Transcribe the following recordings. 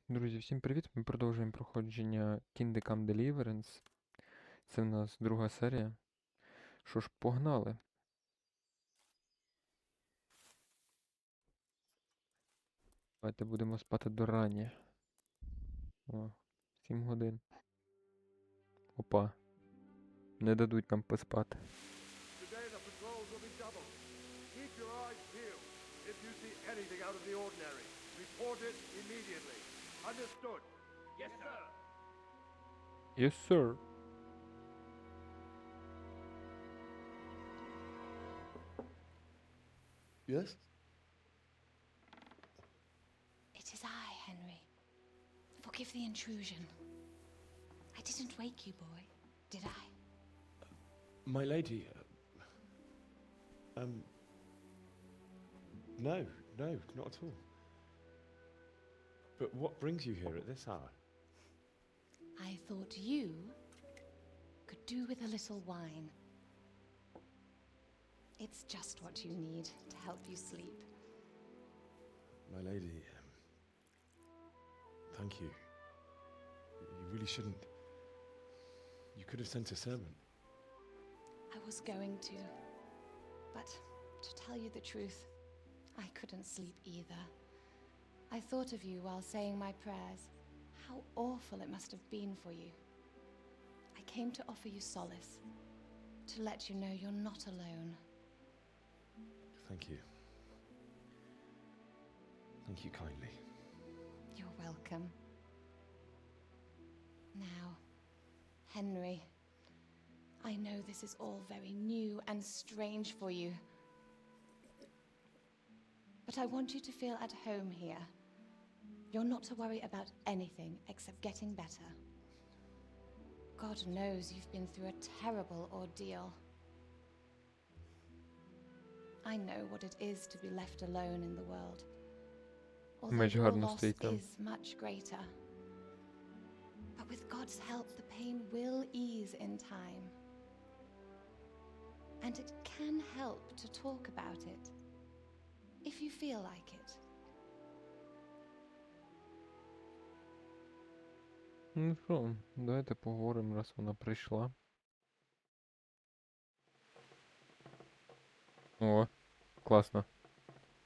Друзі, всім привіт! Ми продовжуємо проходження Kingdom Deliverance. Це в нас друга серія. Що ж, погнали. Давайте будемо спати до рані. О, 7 годин. Опа. Не дадуть нам поспати. Today the patrols will be doubled. Keep your eyes peeled. If you see anything out of the ordinary, report it immediately. Understood? Yes, sir. Yes, sir. Yes? It is I, Henry. Forgive the intrusion. I didn't wake you, boy, did I? My lady, no, not at all. But what brings you here at this hour? I thought you could do with a little wine. It's just what you need to help you sleep. My lady, thank you. You really shouldn't. You could have sent a servant. I was going to, but to tell you the truth, I couldn't sleep either. I thought of you while saying my prayers. How awful it must have been for you. I came to offer you solace, to let you know you're not alone. Thank you. Thank you kindly. You're welcome. Now, Henry, I know this is all very new and strange for you, but I want you to feel at home here. You're not to worry about anything except getting better. God knows you've been through a terrible ordeal. I know what it is to be left alone in the world. Although your loss is much greater. But with God's help, the pain will ease in time. And it can help to talk about it, if you feel like it. Ну що, давайте поговоримо, раз вона прийшла. О, класно.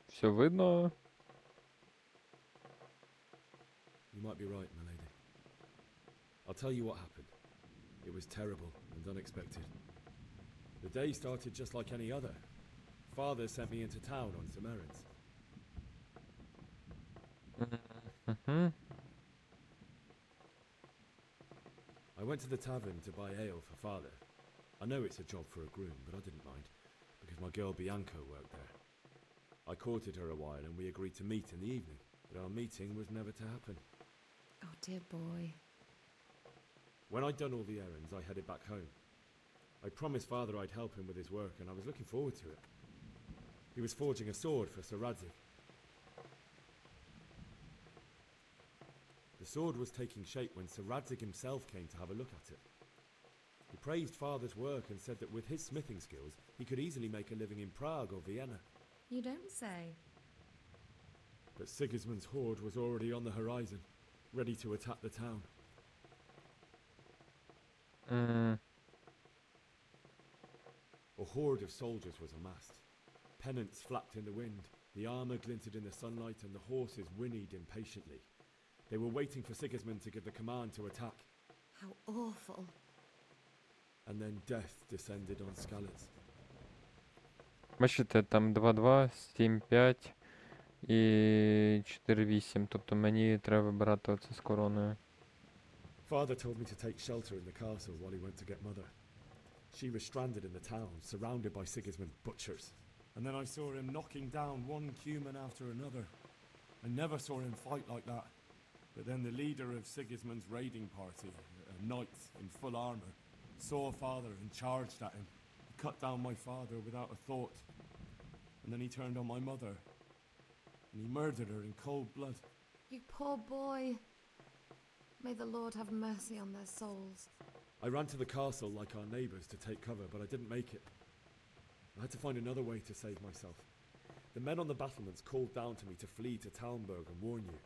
Все видно. You might be right, my lady. I'll tell you what happened. It was terrible and unexpected. The day started just like any other. Father sent me into town on some errands. Угу. I went to the tavern to buy ale for father. I know it's a job for a groom, but I didn't mind, because my girl Bianca worked there. I courted her a while and we agreed to meet in the evening, but our meeting was never to happen. Oh, dear boy. When I'd done all the errands, I headed back home. I promised father I'd help him with his work, and I was looking forward to it. He was forging a sword for Sir Radzig. The sword was taking shape when Sir Radzig himself came to have a look at it. He praised father's work and said that with his smithing skills, he could easily make a living in Prague or Vienna. You don't say. But Sigismund's horde was already on the horizon, ready to attack the town. A horde of soldiers was amassed. Pennants flapped in the wind, the armour glinted in the sunlight, and the horses whinnied impatiently. They were waiting for Sigismund to give the command to attack. How awful. And then death descended on Skalitz. Бачите, там 2-2, 7-5 і 4-8. Тобто мені треба вибирати оце з короною. Father told me to take shelter in the castle while he went to get mother. She was stranded in the town, surrounded by Sigismund's butchers. And then I saw him knocking down one Cuman after another. I never saw him fight like that. But then the leader of Sigismund's raiding party, a knight in full armour, saw father and charged at him. He cut down my father without a thought. And then he turned on my mother. And he murdered her in cold blood. You poor boy. May the Lord have mercy on their souls. I ran to the castle like our neighbours to take cover, but I didn't make it. I had to find another way to save myself. The men on the battlements called down to me to flee to Talmberg and warn you.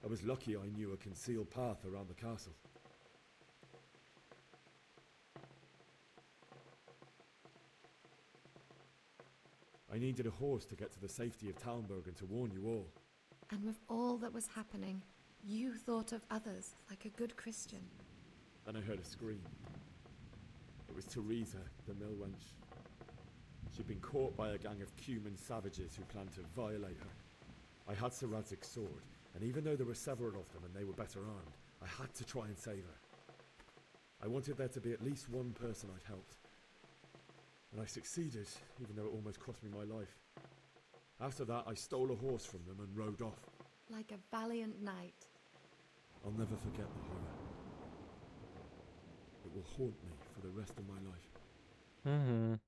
I was lucky I knew a concealed path around the castle. I needed a horse to get to the safety of Talmberg and to warn you all. And with all that was happening, you thought of others like a good Christian. Then I heard a scream. It was Teresa, the mill wench. She'd been caught by a gang of Cuman savages who planned to violate her. I had Sir Radzig's sword, and even though there were several of them and they were better armed, I had to try and save her. I wanted there to be at least one person I'd helped. And I succeeded, even though it almost cost me my life. After that, I stole a horse from them and rode off. Like a valiant knight. I'll never forget the horror. It will haunt me for the rest of my life. Угу.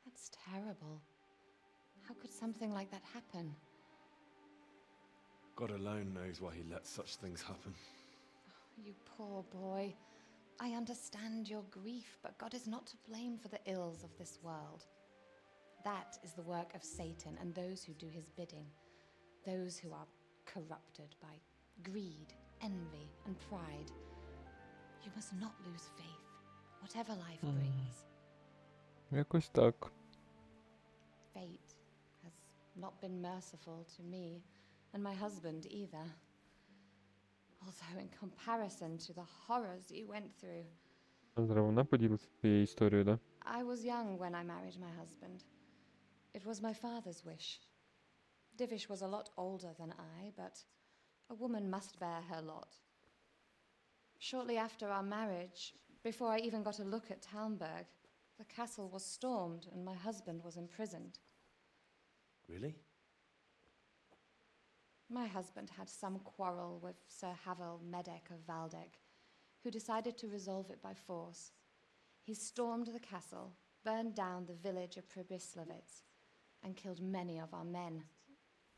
That's terrible. How could something like that happen? God alone knows why he lets such things happen. You poor boy. I understand your grief, but God is not to blame for the ills of this world. That is the work of Satan and those who do his bidding. Those who are corrupted by greed, envy, and pride. You must not lose faith, whatever life brings. Якось так. Fate has not been merciful to me, and my husband either. Although in comparison to the horrors you went through, Зараз вона поділиться своєю історією, да? I was young when I married my husband. It was my father's wish. Divish was a lot older than I, but a woman must bear her lot. Shortly after our marriage, before I even got a look at Talmberg, the castle was stormed and my husband was imprisoned. Really? My husband had some quarrel with Sir Havel Medek of Valdek, who decided to resolve it by force. He stormed the castle, burned down the village of Pribyslavitz, and killed many of our men,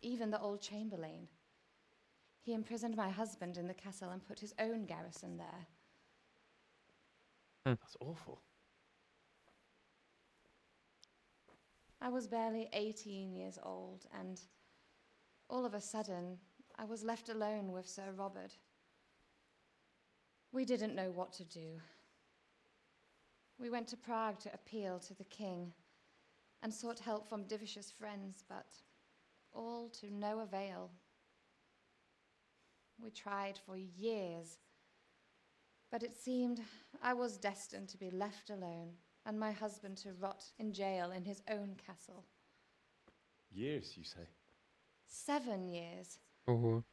even the old chamberlain. He imprisoned my husband in the castle and put his own garrison there. That's awful. I was barely 18 years old, and all of a sudden, I was left alone with Sir Robert. We didn't know what to do. We went to Prague to appeal to the king and sought help from Divish's friends, but all to no avail. We tried for years, but it seemed I was destined to be left alone and my husband to rot in jail in his own castle. Years, you say? 7 years. Ого.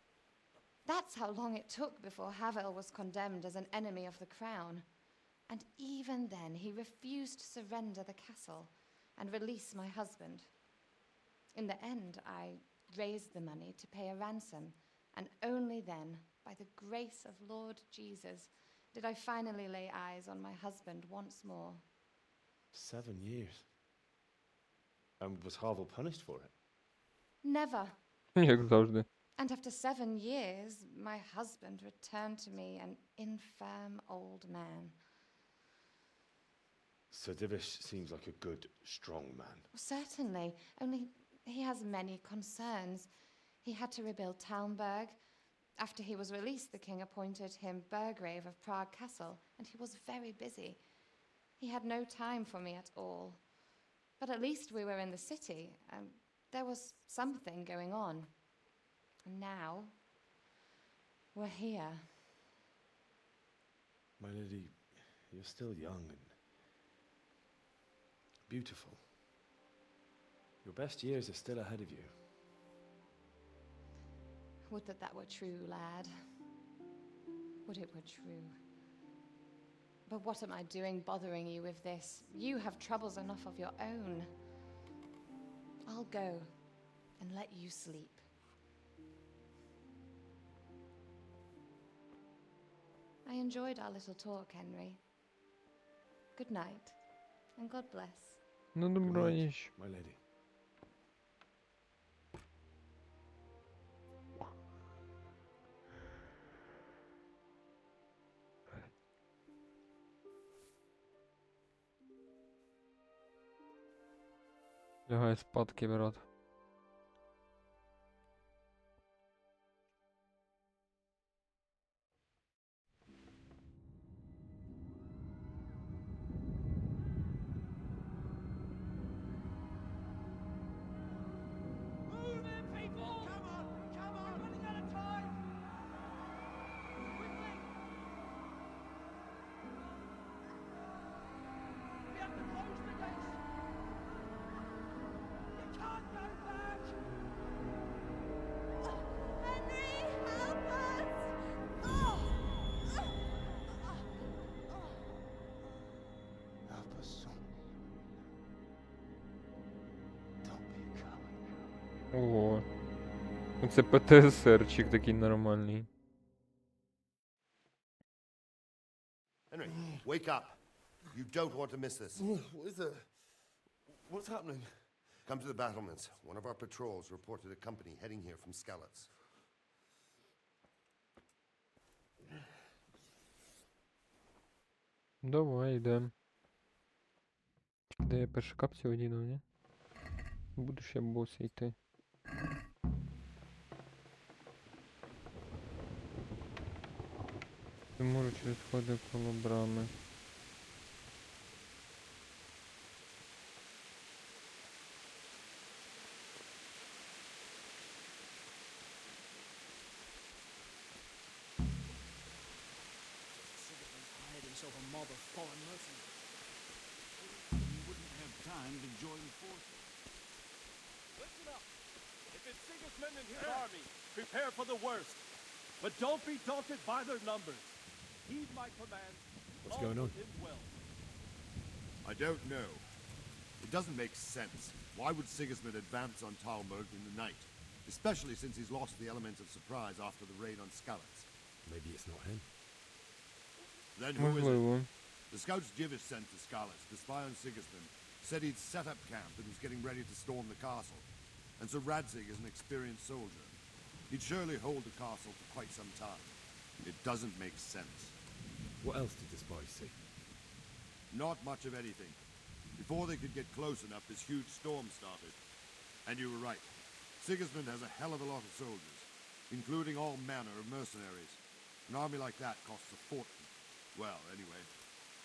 That's how long it took before Havel was condemned as an enemy of the crown. And even then, he refused to surrender the castle and release my husband. In the end, I raised the money to pay a ransom, and only then, by the grace of Lord Jesus, did I finally lay eyes on my husband once more. 7 years. And was Havel punished for it? Never. Як завжди. And after 7 years, my husband returned to me an infirm old man. Sir Divish seems like a good, strong man. Certainly, only he has many concerns. He had to rebuild Talmberg. After he was released, the king appointed him Burgrave of Prague Castle, and he was very busy. He had no time for me at all. But at least we were in the city, and there was something going on. And now, we're here. My lady, you're still young and beautiful. Your best years are still ahead of you. Would that that were true, lad. Would it were true. But what am I doing bothering you with this? You have troubles enough of your own. I'll go and let you sleep. I enjoyed our little talk, Henry. Good night, and God bless. Ну, Good добра night, ніч. my lady. Лягай спадки, брат. Оце ПТСРчик такий нормальний. Henry, wake up. You don't want to miss this. What is it? What's happening? Come to the battlements. One of our patrols reported a company heading here from Skalitz. Давай, йдем. Де я перші капці одіну, ні? Буду ще боси йти. Я можу через ходи коло брами. Hired himself a mob of foreign mercenaries. He wouldn't have time to join forces. Listen up. If it's Sigismund and his army, prepare for the worst. But don't be daunted by their numbers. Heed my command. What's going on? Well. I don't know. It doesn't make sense. Why would Sigismund advance on Talmberg in the night? Especially since he's lost the element of surprise after the raid on Skalitz. Maybe it's not him. Then who is it? Можливо. The scouts Jivish sent to Skalitz to spy on Sigismund said he'd set up camp and was getting ready to storm the castle. And so Radzig is an experienced soldier. He'd surely hold the castle for quite some time. It doesn't make sense. What else did the spies see? Not much of anything. Before they could get close enough, this huge storm started. And you were right. Sigismund has a hell of a lot of soldiers, including all manner of mercenaries. An army like that costs a fortune. Well, anyway,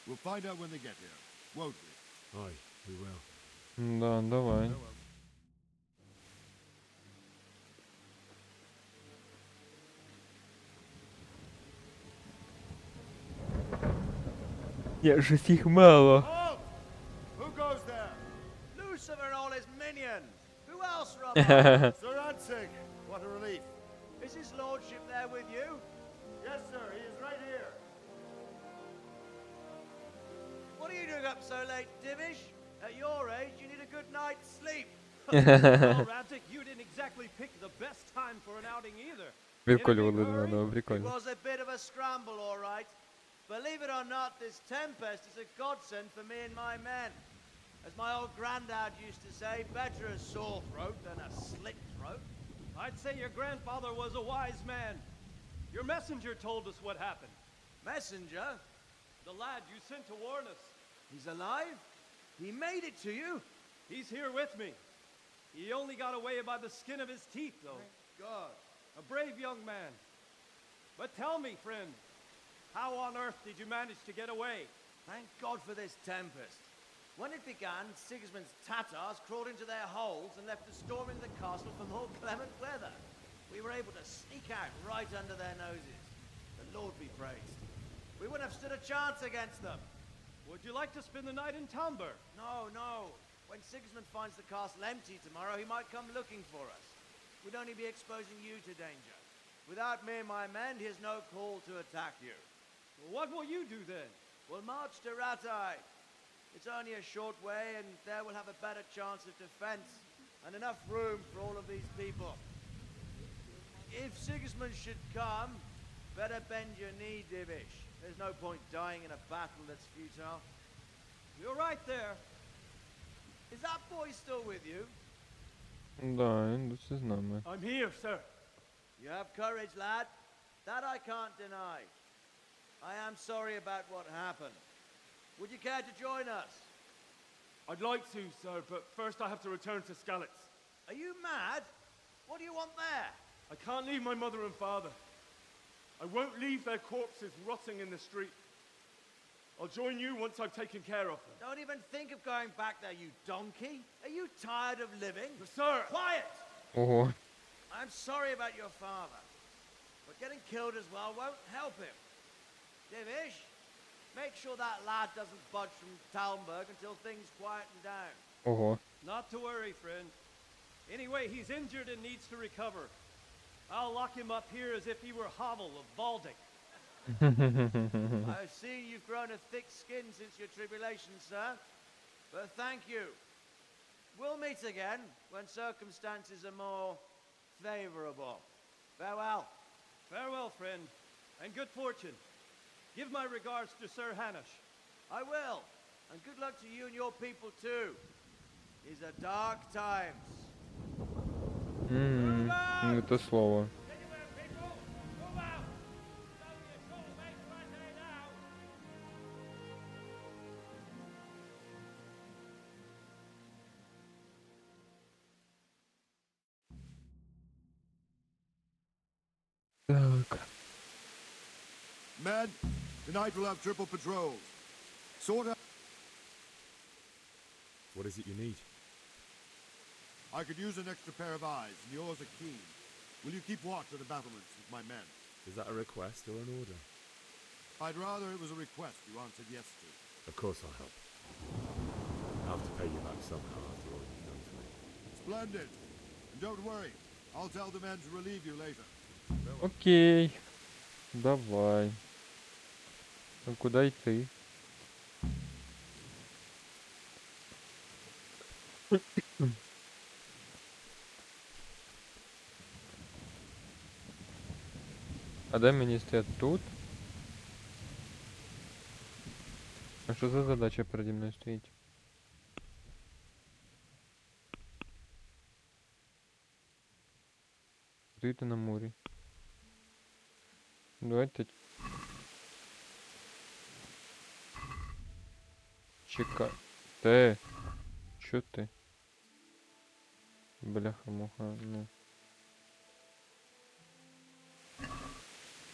we'll find out when they get here, won't we? Aye, we will. Да, давай. Я ж їх мало. Halt! Who goes there? Lucifer and all his minions. Who else, Robert? Sir Radzig! What a relief. Is his lordship there with you? Yes, sir, he is right here. What are you doing up so late, Divish? At your age, you need a good night's sleep. Well, Radzik, you didn't exactly pick the best time for an outing either. Прикольно, In a big да, hurry? It прикольно. was a bit of a scramble, all right. Believe it or not, this tempest is a godsend for me and my men. As my old granddad used to say, better a sore throat than a slit throat. I'd say your grandfather was a wise man. Your messenger told us what happened. Messenger? The lad you sent to warn us. He's alive? He made it to you? He's here with me. He only got away by the skin of his teeth, though. God. A brave young man. But tell me, friend, how on earth did you manage to get away? Thank God for this tempest. When it began, Sigismund's Tatars crawled into their holes and left us storming the castle for more clement weather. We were able to sneak out right under their noses. The Lord be praised. We wouldn't have stood a chance against them. Would you like to spend the night in Tamber? No, no. When Sigismund finds the castle empty tomorrow, he might come looking for us. We'd only be exposing you to danger. Without me and my men, he has no call to attack you. What will you do then? We'll march to Ratai. It's only a short way, and there we'll have a better chance of defense and enough room for all of these people. If Sigismund should come, better bend your knee, Divish. There's no point dying in a battle that's futile. You're right there. Is that boy still with you? Да, він тут з нами. I'm here, sir. You have courage, lad. That I can't deny. I am sorry about what happened. Would you care to join us? I'd like to, sir, but first I have to return to Skalitz. Are you mad? What do you want there? I can't leave my mother and father. I won't leave their corpses rotting in the street. I'll join you once I've taken care of them. Don't even think of going back there, you donkey. Are you tired of living? But sir! Quiet! Ого. I'm sorry about your father, but getting killed as well won't help him. Divish, make sure that lad doesn't budge from Talmberg until things quieten down. Ого. Not to worry, friend. Anyway, he's injured and needs to recover. I'll lock him up here as if he were Havel of Baldic. I've seen you've grown a thick skin since your tribulation, sir. But thank you. We'll meet again when circumstances are more favorable. Farewell. Farewell, friend, and good fortune. Give my regards to Sir Hanush. I will. And good luck to you and your people too. These are dark times. Не то слово. Так. Men, tonight we'll have triple patrols. Sort out. What is it you need? I could use an extra pair of eyes, and yours are keen. Will you keep watch of the battlements with my men? Is that a request or an order? I'd rather it was a request you answered yes to. Of course I'll help. I'll have to pay you back somehow after all you've done for me. Splendid. And don't worry, I'll tell the men to relieve you later. Окей. Давай. А куда йти? А де мені стоять тут? А що за задача переді мною стоїть? Стоїти на морі. Давайте. Чекай. Чо ти? Бляха-муха, ну.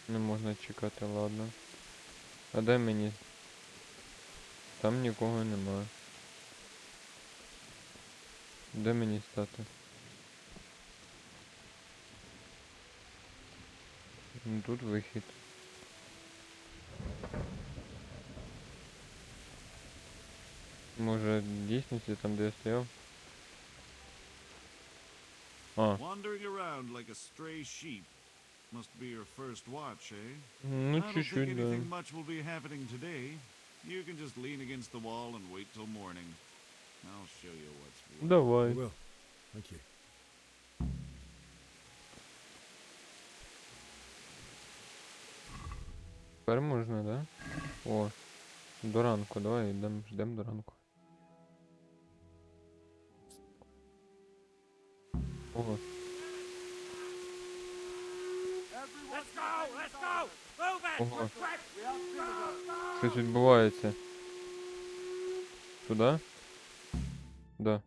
Не можна чекати, ладно. А де мені? Там нікого немає. Де мені стати? Ну, тут вихід. Може, в дійсності там, де я стояв? А. Wandering around like a stray sheep must be your first watch, eh? Ну, I don't think чуть-чуть, да. anything much will be happening today. You can just lean against the wall and wait till morning. I'll show you what's what. Давай. I will. Thank you. Тепер можна, да? О, до ранку, давай ждем до ранку. Ого. Ого. Щось відбувається. Туди? Да.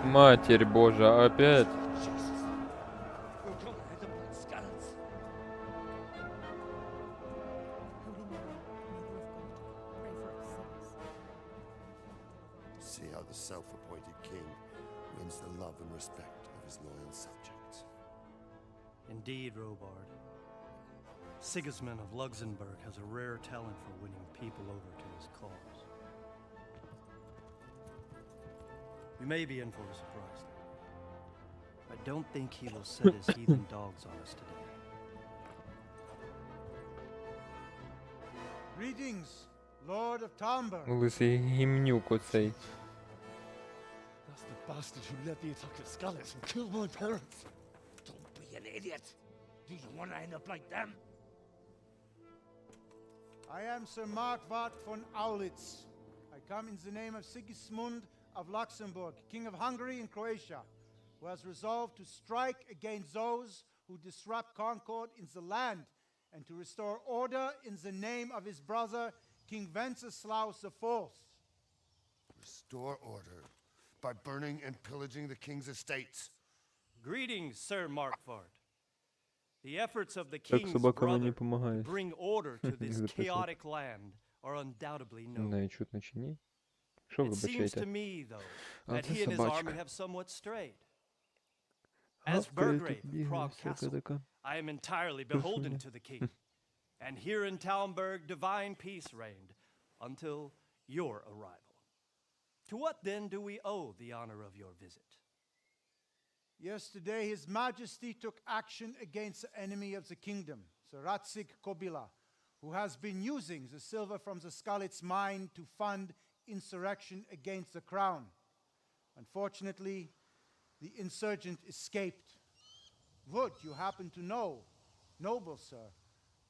Матерь Божа, опять? See how the self-appointed king wins the love and respect of his loyal subjects. Indeed, Robard. Sigismund of Luxembourg has a rare talent for winning people over to his cause. We may be in for a surprise. I don't think he will set his heathen dogs on us today. Greetings, Lord of Tamber. Лисий гімнюк оцей. That's the bastard who led the attack at Scarlet and killed my parents. Don't be an idiot. Do you want to end up like them? I am Sir Markwart von Aulitz. I come in the name of Sigismund of Luxembourg, King of Hungary and Croatia, who has resolved to strike against those who disrupt concord in the land and to restore order in the name of his brother, King Wenceslaus IV. Restore order by burning and pillaging the king's estates. Greetings, Sir Markwart. The efforts of the Так king's собака мені brother to допомагає. bring order to this Записав. chaotic land are undoubtedly Не noble. знаю, чутно чи ні. Що It seems to вибачаєте? me, though, А that це he and his собачка. army have somewhat strayed. As Гавкає тут, Burgrave of бігає, Prague всяка Castle, така. I am entirely beholden to the king. And here in Talmberg, divine peace reigned until your arrival. To what then do we owe the honor of your visit? Yesterday, His Majesty took action against the enemy of the kingdom, Sir Ratsig Kobila, who has been using the silver from the Skalitz mine to fund insurrection against the crown. Unfortunately, the insurgent escaped. Would you happen to know, noble sir,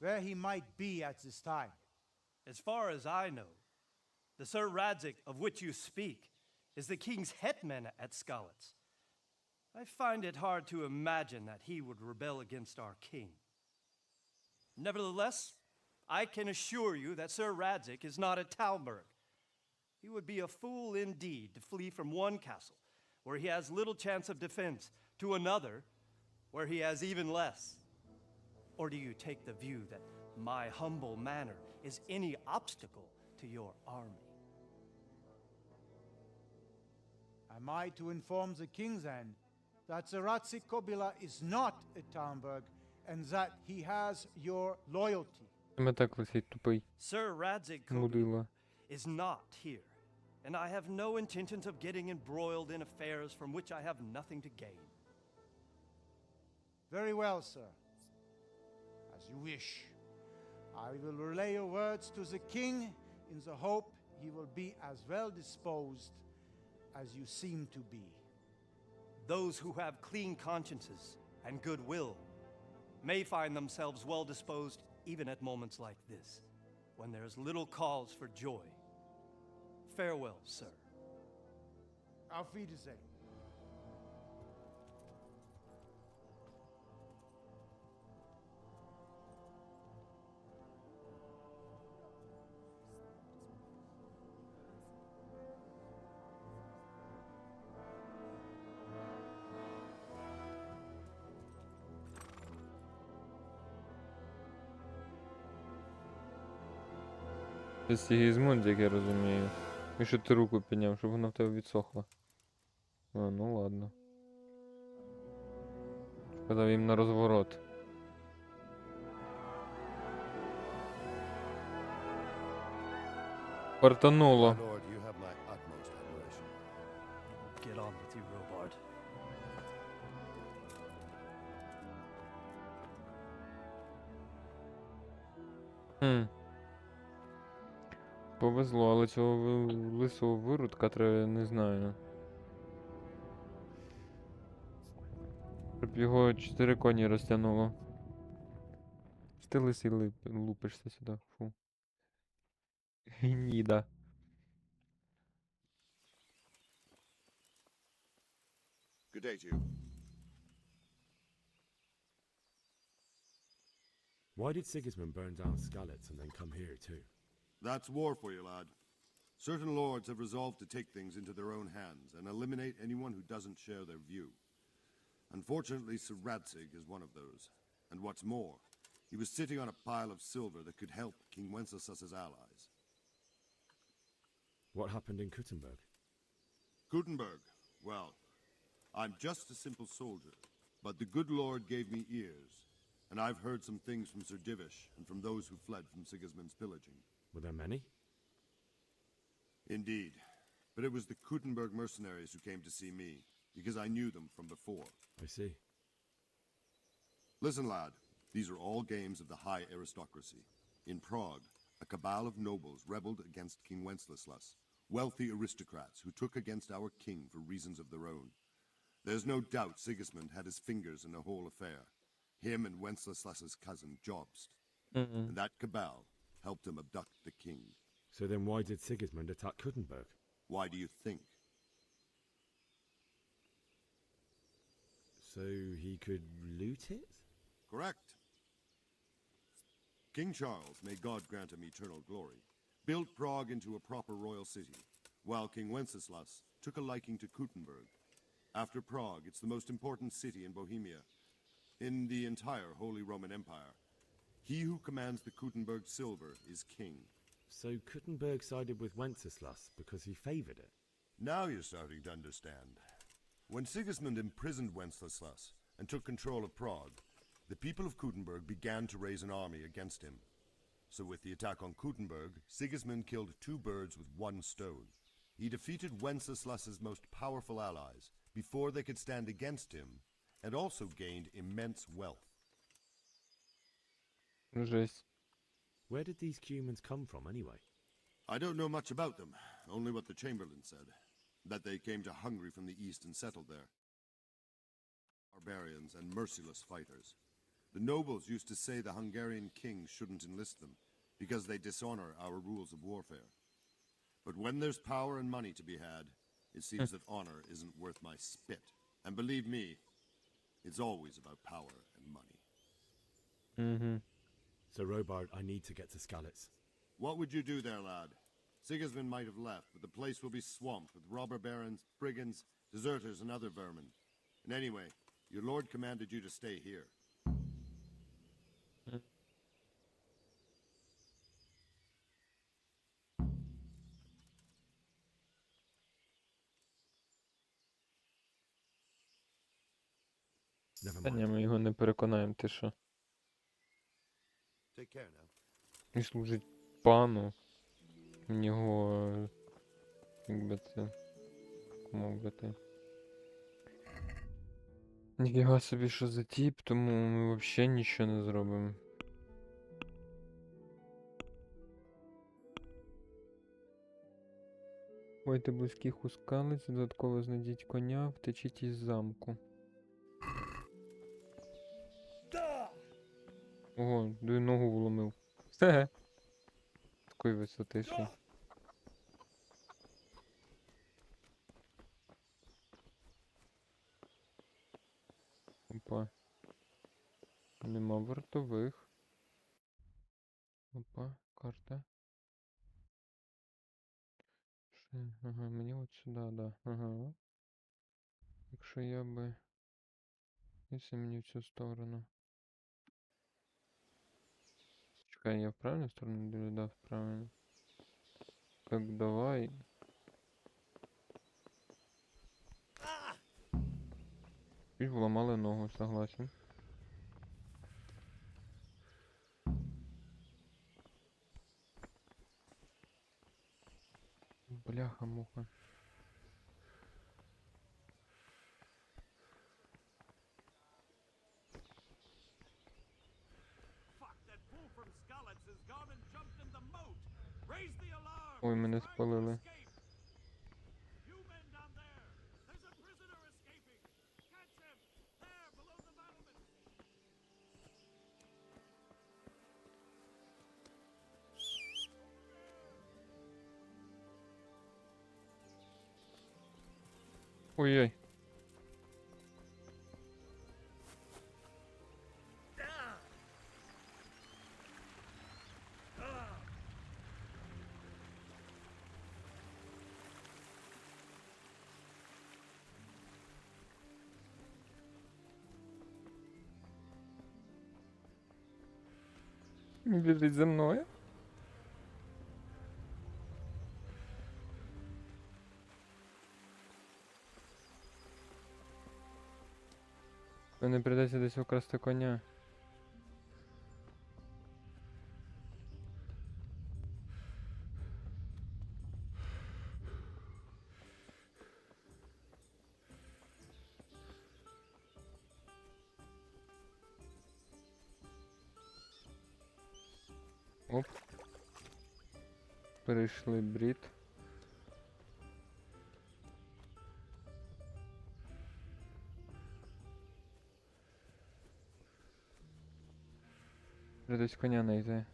where he might be at this time? As far as I know, the Sir Radzik of which you speak is the king's hetman at Skalitz. I find it hard to imagine that he would rebel against our king. Nevertheless, I can assure you that Sir Radzik is not at Talmberg. He would be a fool indeed to flee from one castle, where he has little chance of defense, to another, where he has even less. Or do you take the view that my humble manner is any obstacle to your army? Am I to inform the king then that Sir Ratsig Kobila is not at Talmberg and that he has your loyalty? Так лисить тупий. Sir Radzik Мудила. is not here, and I have no intentions of getting embroiled in affairs from which I have nothing to gain. Very well, sir. As you wish. I will relay your words to the king in the hope he will be as well disposed as you seem to be. Those who have clean consciences and goodwill may find themselves well disposed even at moments like this, when there is little cause for joy. Farewell, sir. Auf Wiedersehen. Це Сігізмунд, як я розумію. І що ти руку підняв, щоб вона в тебе відсохла. А, ну ладно. Сказав їм на розворот. Портануло. Lord, you have my utmost admiration. Get on with you, Robard. Повезло, але цього лисого виродка треба, не знаю. Щоб його 4 коні розтягнуло. Ти лисий лупишся сюди, фу. Гніда. Good day to you. Why did Sigismund burn down Skalitz and then come here too? That's war for you, lad. Certain lords have resolved to take things into their own hands and eliminate anyone who doesn't share their view. Unfortunately, Sir Ratsig is one of those. And what's more, he was sitting on a pile of silver that could help King Wenceslas's allies. What happened in Kuttenberg? Gutenberg, well, I'm just a simple soldier, but the good Lord gave me ears, and I've heard some things from Sir Divish and from those who fled from Sigismund's pillaging. Were there many? Indeed, but it was the Kuttenberg mercenaries who came to see me, because I knew them from before. I see. Listen, lad, these are all games of the high aristocracy. In Prague, a cabal of nobles rebelled against King Wenceslas, wealthy aristocrats who took against our king for reasons of their own. There's no doubt Sigismund had his fingers in the whole affair. Him and Wenceslas's cousin Jobst. And that cabal helped him abduct the king. So then why did Sigismund attack Kuttenberg? Why do you think? So he could loot it? Correct. King Charles, may God grant him eternal glory, built Prague into a proper royal city, while King Wenceslas took a liking to Kuttenberg. After Prague, it's the most important city in Bohemia, in the entire Holy Roman Empire. He who commands the Kuttenberg silver is king. So Kuttenberg sided with Wenceslas because he favored it? Now you're starting to understand. When Sigismund imprisoned Wenceslas and took control of Prague, the people of Kuttenberg began to raise an army against him. So with the attack on Kuttenberg, Sigismund killed 2 birds with 1 stone. He defeated Wenceslas's most powerful allies before they could stand against him, and also gained immense wealth. Жесть. Where did these humans come from, anyway? I don't know much about them, only what the Chamberlain said. That they came to Hungary from the east and settled there. Barbarians and merciless fighters. The nobles used to say the Hungarian king shouldn't enlist them, because they dishonor our rules of warfare. But when there's power and money to be had, it seems that honor isn't worth my spit. And believe me, it's always about power and money. So, Robard, I need to get to Skalitz. What would you do there, lad? Sigismund might have left, but the place will be swamped with robber barons, brigands, deserters, and other vermin. And anyway, your lord commanded you to stay here. Never Та ні, mind. ми його не переконаємо, ти що. Take care now. Він служить пану. В нього, як би це мовити. Ніфіга собі, що за тіп, тому ми взагалі нічого не зробимо. Ховайте близьких у скалиць, додатково знайдіть коня, втечіть із замку. Ого, до ногу вломив. Хе-хе. Такої висоти ще. Опа. Нема вартових. Опа, карта. Ага, мені от сюди, да. Ага. Якщо я би... Якщо мені в цю сторону. Чекай, я в правильну сторону дивлю? Да, в правильну. Так, давай. Чуть вломали ногу, согласен. Бляха-муха. Ой, мене спалили. Ой-ой. Біжить за мною. Мені прийдеться десь украсти коня. Оп. Перейшли брід. Придеться коня знайти.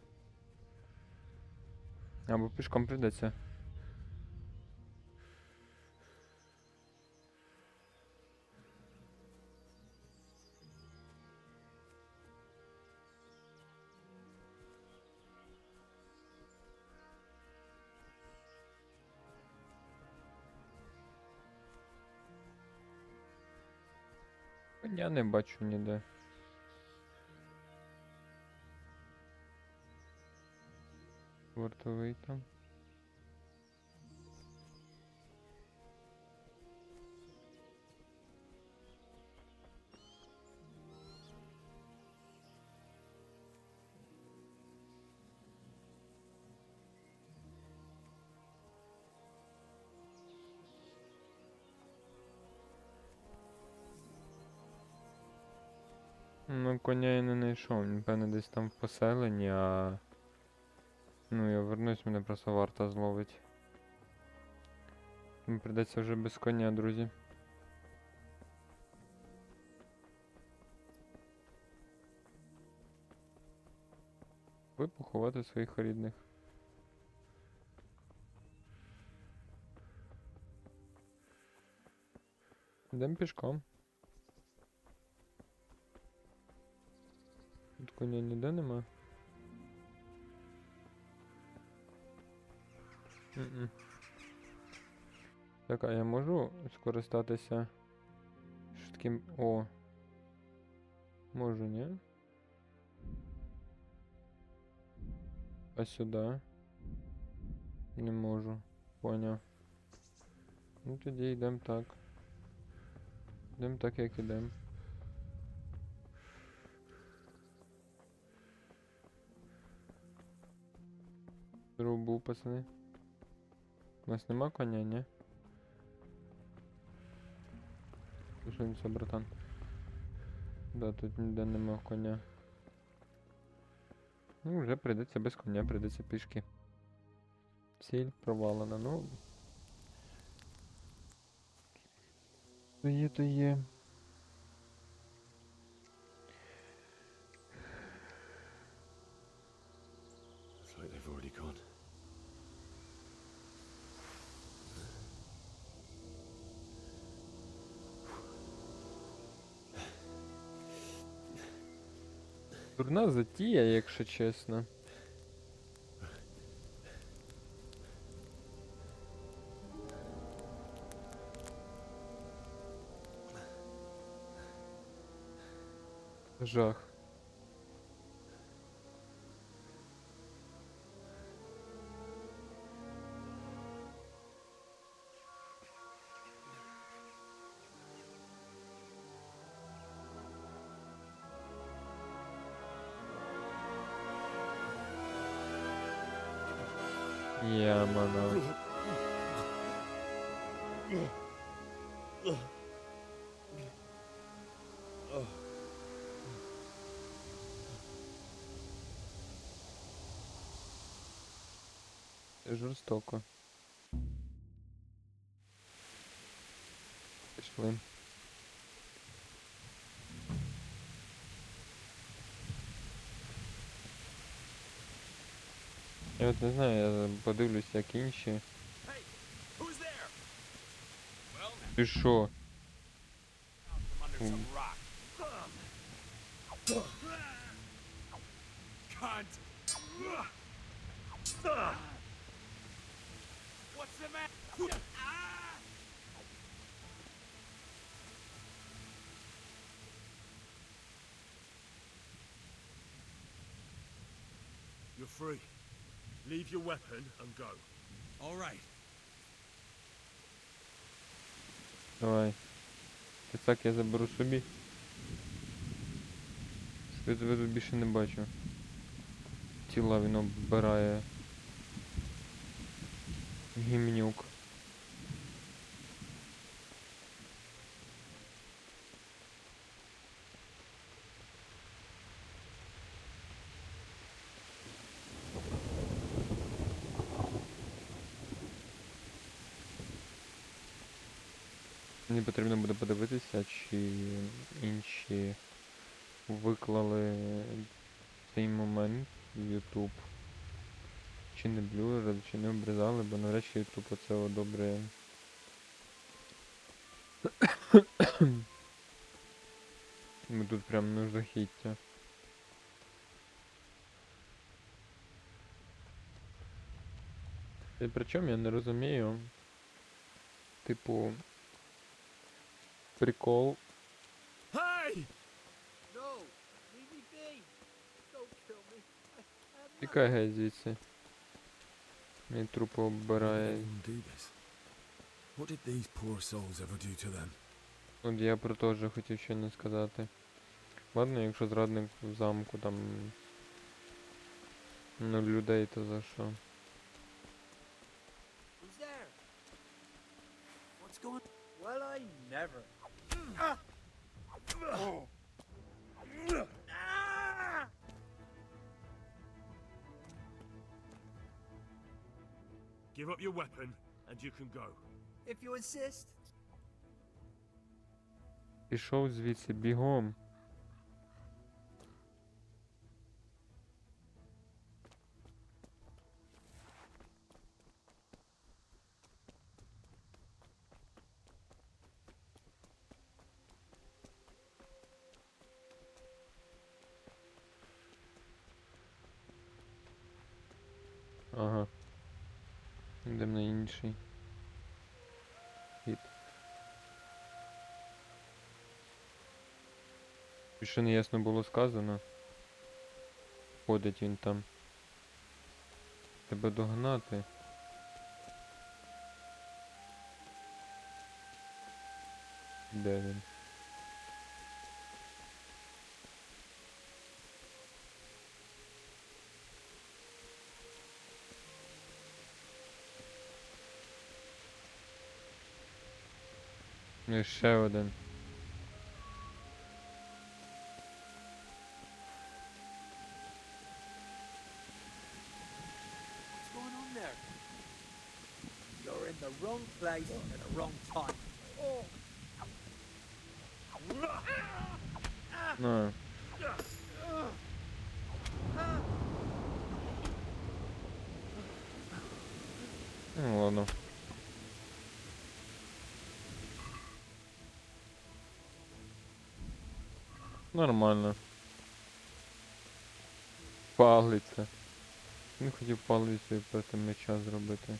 Або пішком придеться. Я не бачу ніде. Вартовий там. Ну, коня я не знайшов, він, певно, десь там в поселенні, а... Ну, я вернусь, мене просто варта зловить. Мені придеться вже без коня, друзі. Ви поховати своїх рідних. Йдемо пішком. Тут коня ніде нема. Так, а я можу скористатися таким... О! Можу, ні? А сюди? Не можу. Поняв. Ну тоді йдемо так. Йдемо так, як ідемо. Рубу, пацани. У нас нема коня, ні? Пишемося, братан. Да, тут ніде нема коня. Ну, вже прийдеться без коня, прийдеться пішки. Ціль провалена, ну... То є, то є. It's like they've already gone. Дурна затія, якщо чесно. Жах. Я мана. Жорстоко. Пішли. Я от не знаю, я подивлюсь, як інші. Ти шо? You're free. Leave your weapon and go. All right. Давай. Так я заберу собі. Що я тебе тут більше не бачу. Тіла він оббирає. Гімнюк. Мені потрібно буде подивитися, чи інші виклали цей момент в YouTube. Чи не блюрили, чи не обрізали, бо навряд чи YouTube оце одобрює. Ми тут прям на жахіття. І причому я не розумію, типу, прикол. Hey! No, leave me be. Don't kill me. Тікай геть звідси. Мій труп оббирає. Do this. What did these poor souls ever do to them? От я про те ж хотів ще не сказати. Ладно, якщо зрадник в замку там 0 людей, то за що? Who's there? What's going? Well, I never. Give up your weapon, and you can go. If you insist. Пішов звідси бігом. Ага. Йдемо на інший хід. Більше не ясно було сказано. Ходить він там. Тебе догнати. Де він? І ще один. What's going on there? You're in the wrong place at the wrong time. На. Ну ладно. Нормально. Палиця. Не хотів палицею проти меча зробити.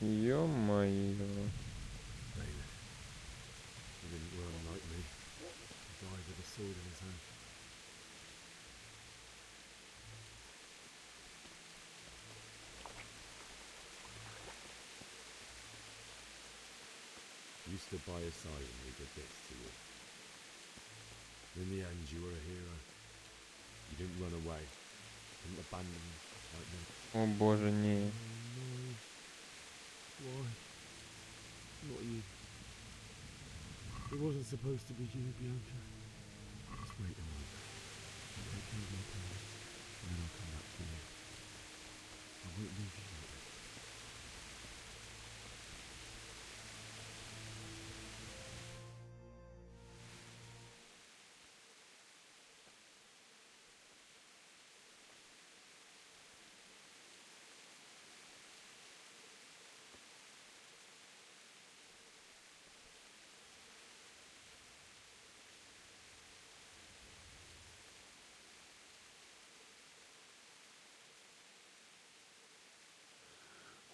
Йо-моє. He didn't run like me. He died with a sword in his hand. You stood by his side when he did this to you. In the end, you were a hero. You didn't run away. Didn't abandon me like me. О боже, ні. No. Why? Not you. It wasn't supposed to be you, Bianca. Just wait a moment. I'll take care of my parents, and then I'll come back for you. I won't leave you like this.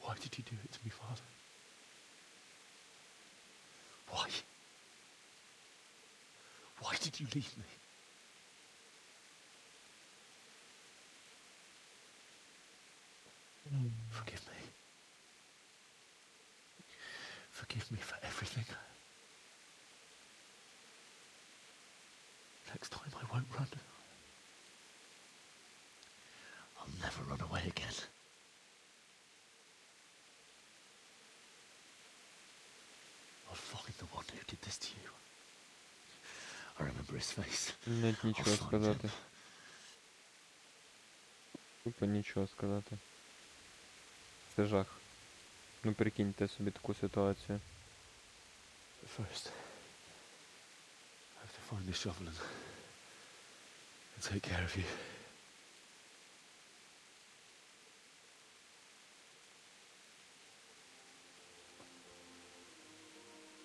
Why did you do it to me, Father? Why? Why did you leave me? Forgive me. Forgive me for everything. Next time I won't run. I'll never run away again. I'll find the one who did this to you. I remember his face. Нет нічого I'll find сказати. him. Тупо нічого сказати. Це жах. Ну прикиньте собі таку ситуацію. But first, I have to find the shovel and take care of you.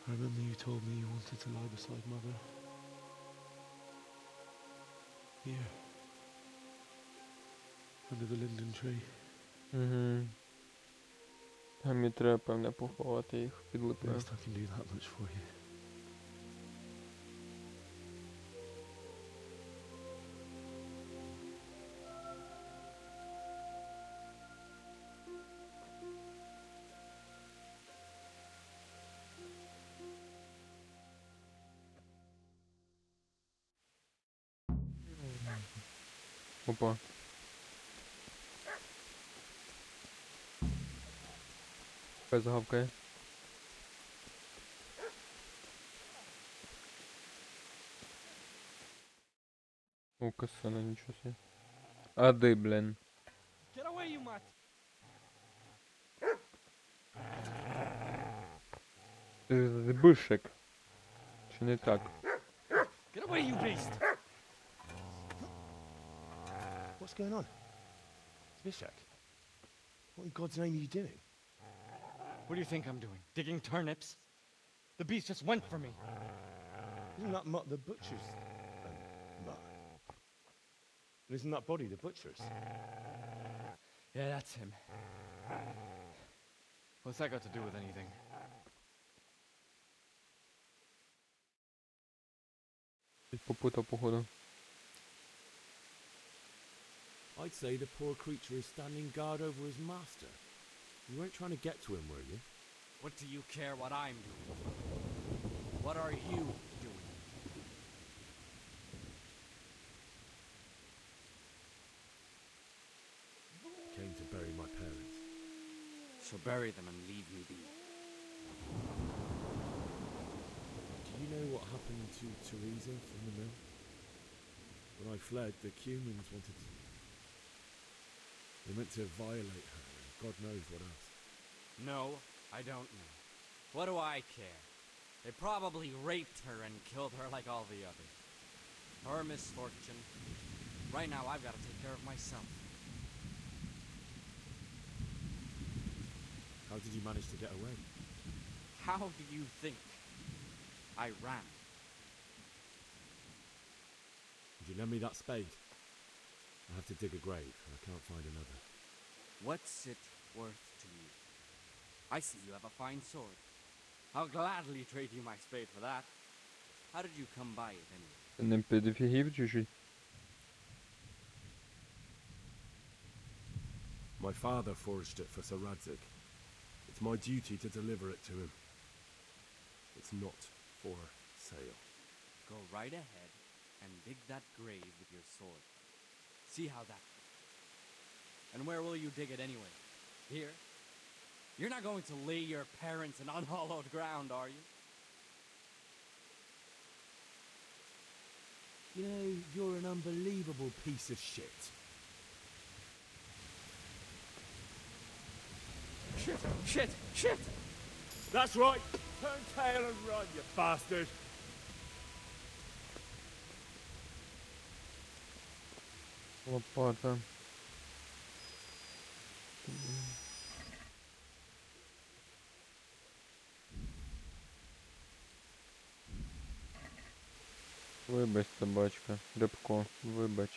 I remember you told me you wanted to lie beside Mother. Here. Under the linden tree. Угу. А мені треба, певне, поховати їх під липою. Best I can do that much for you. Опа. Пес гавкає. О, косана, нічого собі. А де, блін? Get away, you mutt! Збишек. Чи не так? Get away, you beast! What's going on? Zbyszek, what in God's name are you doing? What do you think I'm doing? Digging turnips? The beast just went for me. Isn't that Mutt the butcher's? Mutt. And isn't that body the butcher's? Yeah, that's him. What's that got to do with anything? Попутав, походу. I'd say the poor creature is standing guard over his master. You weren't trying to get to him, were you? What do you care what I'm doing? What are you doing? Came to bury my parents. So bury them and leave me be. Do you know what happened to Teresa from the mill? When I fled, the Cumans wanted to... They meant to violate her, and God knows what else. No, I don't know. What do I care? They probably raped her and killed her like all the others. Her misfortune. Right now, I've got to take care of myself. How did you manage to get away? How do you think? I ran. Would you lend me that spade? I have to dig a grave, and I can't find another. What's it worth to you? I see you have a fine sword. I'll gladly trade you my spade for that. How did you come by it anyway? Ти не підофігів чуть-чуть? My father forged it for Sir Radzik. It's my duty to deliver it to him. It's not for sale. Go right ahead and dig that grave with your sword. See how that goes. And where will you dig it anyway? Here? You're not going to lay your parents in unhallowed ground, are you? You know, you're an unbelievable piece of shit. Shit! Shit! Shit! That's right! Turn tail and run, you bastard! Лопата. Вибач, собачка. Рибко, вибач.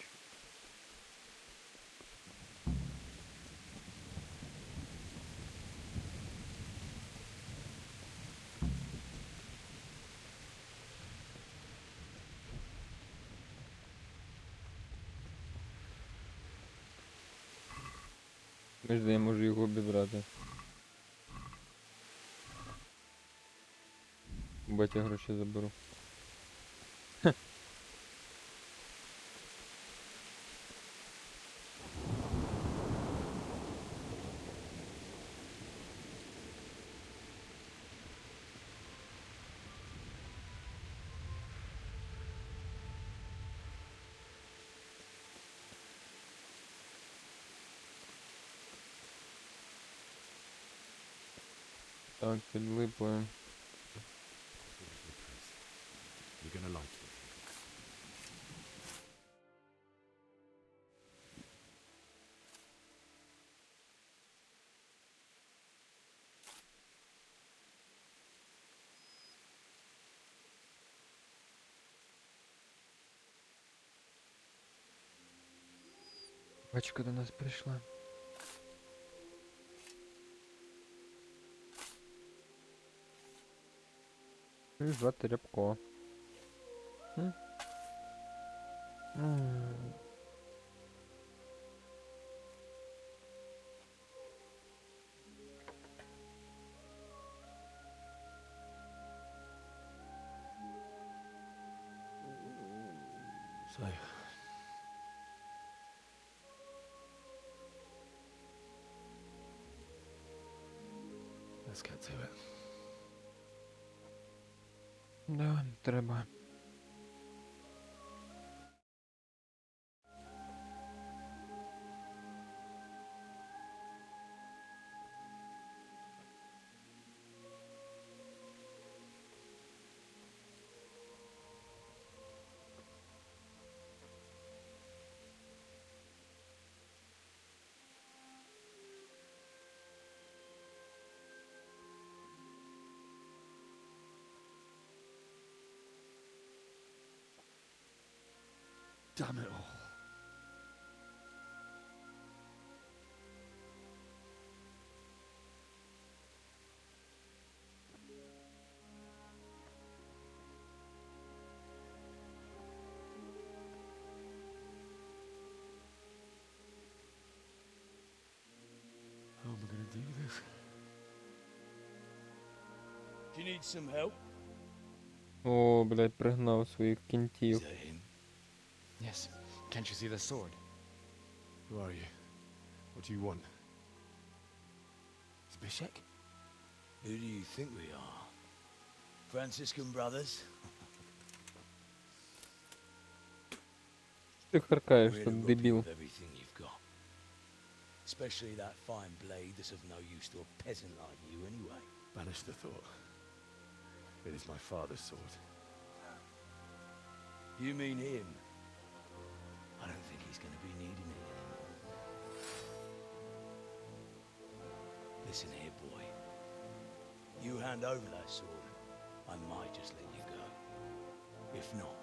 Я можу його обібрати. Батя гроші заберу. Так, підлипуємо. You're gonna like it. Бачка до нас прийшла. І звати Рябко. So, let's get to it. Да, треба. Damn it all. How am I going to do this? Do you need some help? О, блядь, пригнав своїх Is кінтів. that him? Yes. Can't you see the sword? Who are you? What do you want? Zbyszek? Who do you think we are? Franciscan brothers? Ти харкаєш Really тут, rob you дебіл. of everything you've got. Especially that fine blade that's of no use to a peasant like you anyway. Banish the thought. It is my father's sword. You mean him? I don't think he's going to be needing it anymore. Listen here, boy. You hand over that sword, I might just let you go. If not,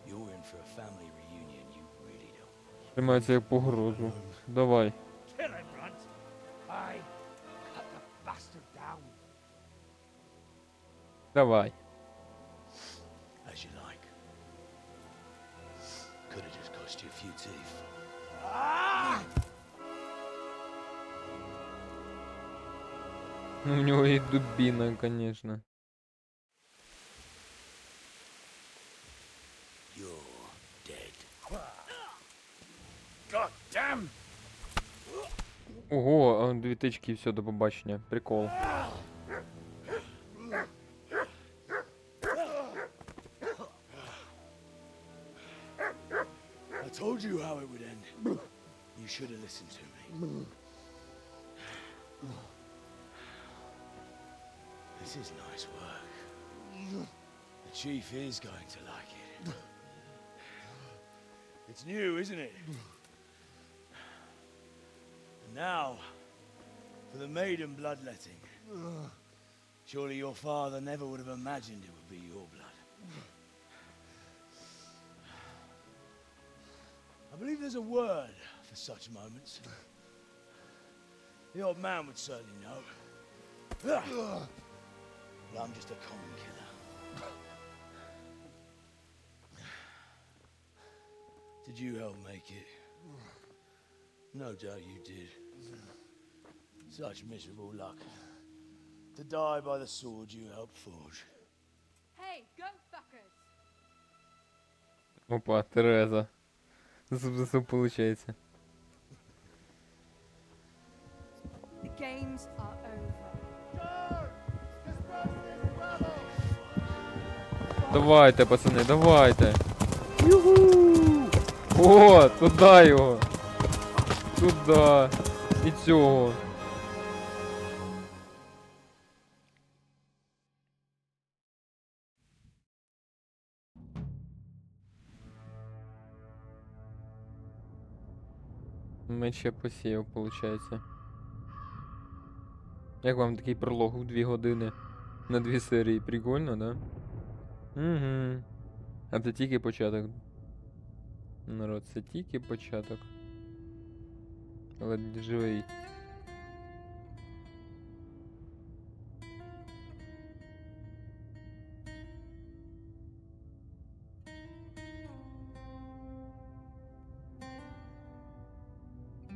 you're in for a family reunion you really don't want. Тримається як погрозу. Давай. Kill him, Runt! Aye, cut the bastard down. Давай. As you like. Could have just cost you a few teeth. Ну, у нього і дубіна, конечно. You're dead. God damn! Ого, а 2 тички і все, до побачення. Прикол. I told you how it would end. You should have listened to me. This is nice work. The chief is going to like it. It's new, isn't it? And now, for the maiden bloodletting. Surely your father never would have imagined it would be your blood. I believe there's a word for such moments. The old man would certainly know. But I'm just a common killer. Did you help make it? No doubt you did. Such miserable luck. To die by the sword you helped forge. Hey, go fuckers! Опа, Тереза. З получається. The games are over. Давайте, пацани, давайте. Юху! О, туди його. Туди. І цього. Меч я посіяв, виходить. Як вам такий пролог у 2 години на 2 серії? Прикольно, да? Угу. А це тільки початок. Народ, це тільки початок. Але живий.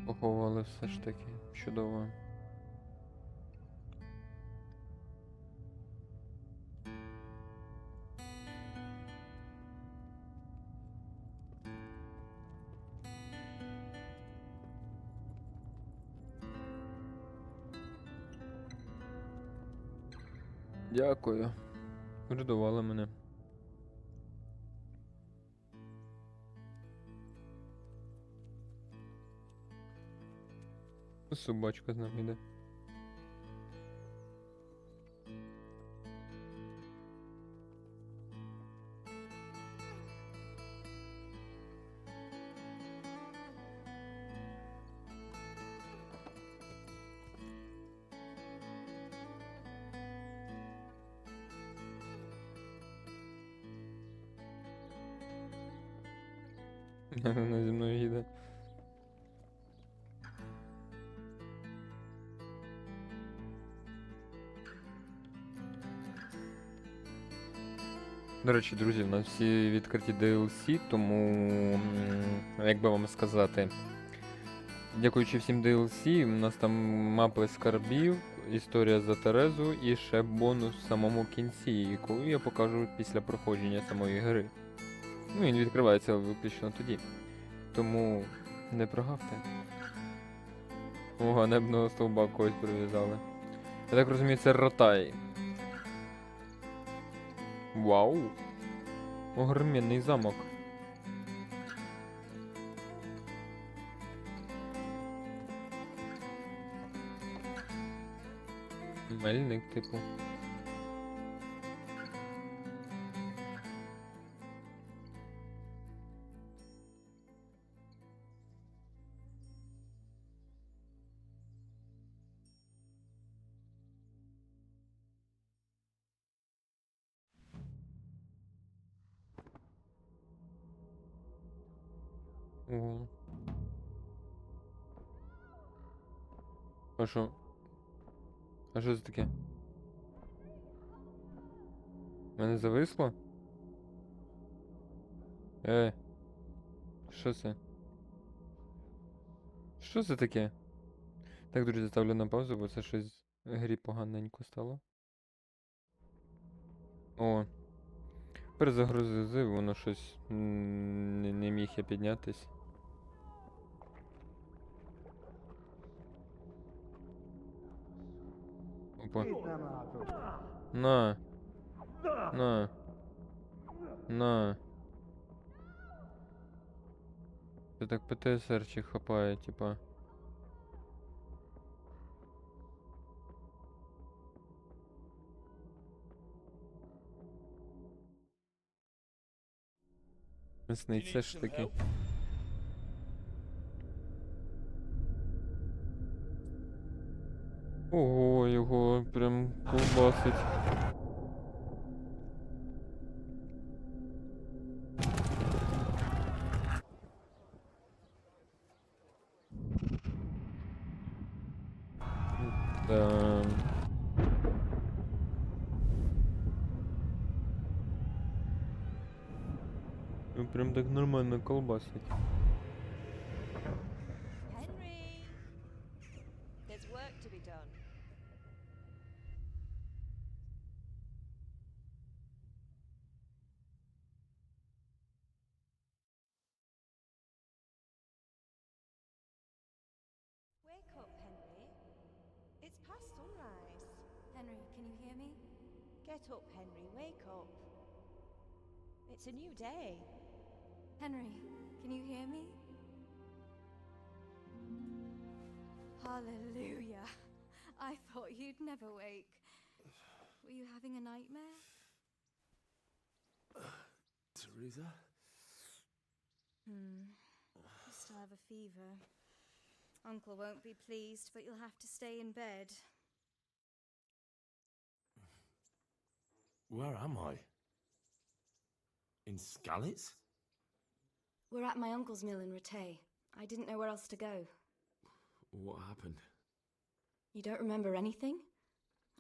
Поховали все ж таки. Чудово. Дякую. Врятували мене. Собачка з нами йде. Як вона зі мною їде. До речі, друзі, в нас всі відкриті DLC, тому, як би вам сказати, дякуючи всім DLC, у нас там мапи скарбів, історія за Терезу і ще бонус в самому кінці, яку я покажу після проходження самої гри. Ну, він відкривається виключно тоді. Тому не прогавте. О, ганебного стовба когось прив'язали. Я так розумію, це Ротай. Вау! Огроменний замок. Мельник, типу. Ого. А що? А що це таке? Мене зависло? Що це? Що це таке? Так, друзі, ставлю на паузу, бо це щось в грі поганенько стало. О. Перезагрузив, воно щось не міг я піднятись. Опа. На. На. На. Це так ПТСР хапає, типа. Сниться ж таки. Ого, його прям ковбасить. Да. Ну прям так нормально колбасить. Henry, there's work to be done. Wake up, Henry. It's past sunrise. Henry, can you hear me? Get up, Henry. Wake up. It's a new day. Henry, can you hear me? Hallelujah. I thought you'd never wake. Were you having a nightmare? Teresa? You still have a fever. Uncle won't be pleased, but you'll have to stay in bed. Where am I? In Skalitz? We're at my uncle's mill in Rattay. I didn't know where else to go. What happened? You don't remember anything?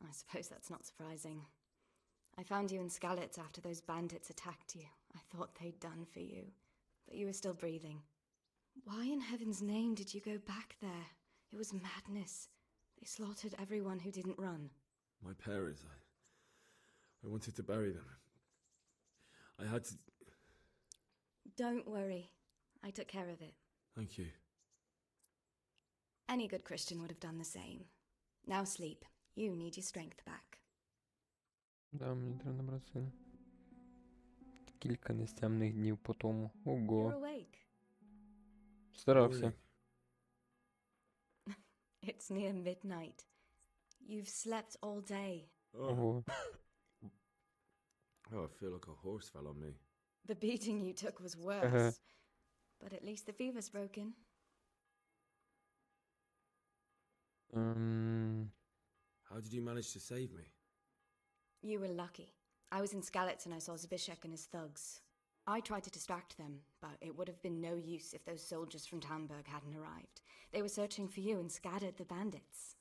I suppose that's not surprising. I found you in Skalitz after those bandits attacked you. I thought they'd done for you, but you were still breathing. Why in heaven's name did you go back there? It was madness. They slaughtered everyone who didn't run. My parents, I wanted to bury them. I had to... Don't worry. I took care of it. Thank you. Any good Christian would have done the same. Now sleep. You need your strength back. Да, мені треба набрати сили. Кілька нестямних днів по тому. You're Ого. awake. Старався. It's near midnight. You've slept all day. Ого. Oh, I feel like a horse fell on me. The beating you took was worse. But at least the fever's broken. How did you manage to save me? You were lucky. I was in Skalitz and I saw Zbyszek and his thugs. I tried to distract them, but it would have been no use if those soldiers from Talmberg hadn't arrived. They were searching for you and scattered the bandits.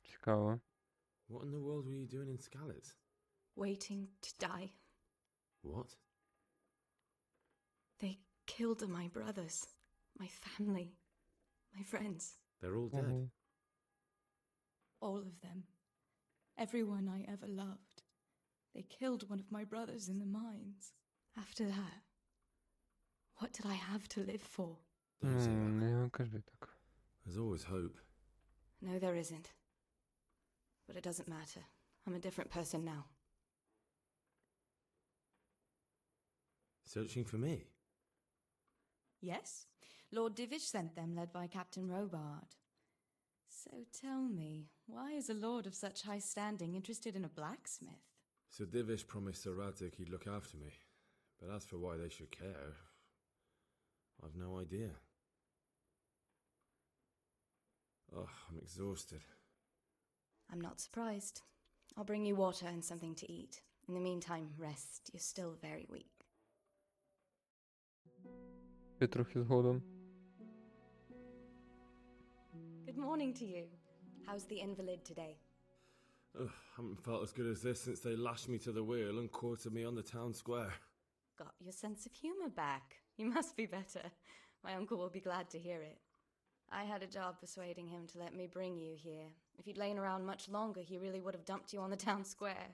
Цікаво. What in the world were you doing in Skalitz? Waiting to die. What? They killed my brothers, my family, my friends. They're all dead. All of them. Everyone I ever loved. They killed one of my brothers in the mines. After that, what did I have to live for? Don't say that. Не кажи так. There's always hope. No, there isn't. But it doesn't matter. I'm a different person now. Searching for me? Yes, Lord Divish sent them, led by Captain Robard. So tell me, why is a lord of such high standing interested in a blacksmith? Sir Divish promised Sir Radzig he'd look after me. But as for why they should care, I've no idea. Oh, I'm exhausted. I'm not surprised. I'll bring you water and something to eat. In the meantime, rest. You're still very weak. Я трохи згодом. Good morning to you. How's the invalid today? Ugh, haven't felt as good as this since they lashed me to the wheel and quartered me on the town square. Got your sense of humor back. You must be better. My uncle will be glad to hear it. I had a job persuading him to let me bring you here. If you'd lain around much longer, he really would have dumped you on the town square.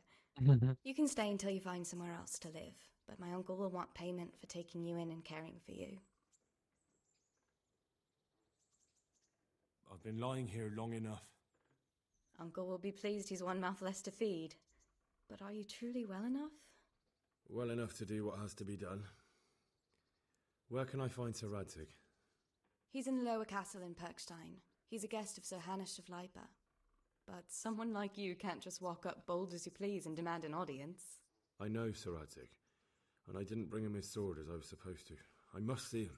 You can stay until you find somewhere else to live, but my uncle will want payment for taking you in and caring for you. I've been lying here long enough. Uncle will be pleased he's one mouth less to feed. But are you truly well enough? Well enough to do what has to be done. Where can I find Sir Radzig? He's in the lower castle in Perkstein. He's a guest of Sir Hanush of Leipa. But someone like you can't just walk up bold as you please and demand an audience. I know Sir Radzig, and I didn't bring him his sword as I was supposed to. I must see him.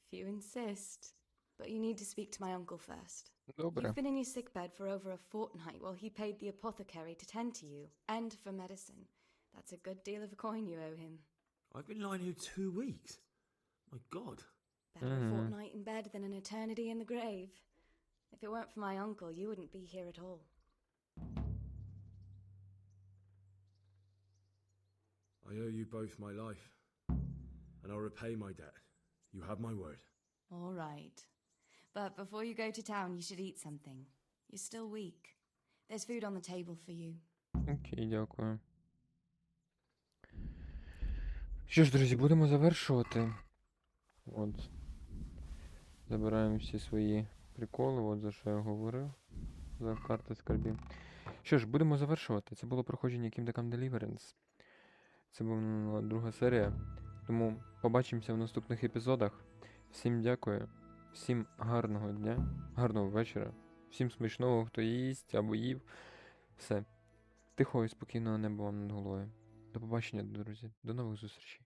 If you insist. But you need to speak to my uncle first. Добре. You've been in your sickbed for over a fortnight while he paid the apothecary to tend to you, and for medicine. That's a good deal of a coin you owe him. I've been lying here 2 weeks. My God. Better a fortnight in bed than an eternity in the grave. If it weren't for my uncle, you wouldn't be here at all. I owe you both my life, and I'll repay my debt. You have my word. All right. But before you go to town, you should eat something. You're still weak. There's food on the table for you. Окей, дякую. Що ж, друзі, будемо завершувати. От. Забираємо всі свої приколи, от за що я говорив. За карти скарбів. Що ж, будемо завершувати. Це було проходження Kingdom Deliverance. Це була друга серія. Тому побачимося в наступних епізодах. Всім дякую. Всім гарного дня, гарного вечора. Всім смачного, хто їсть або їв. Все. Тихого і спокійного неба вам над головою. До побачення, друзі. До нових зустрічей.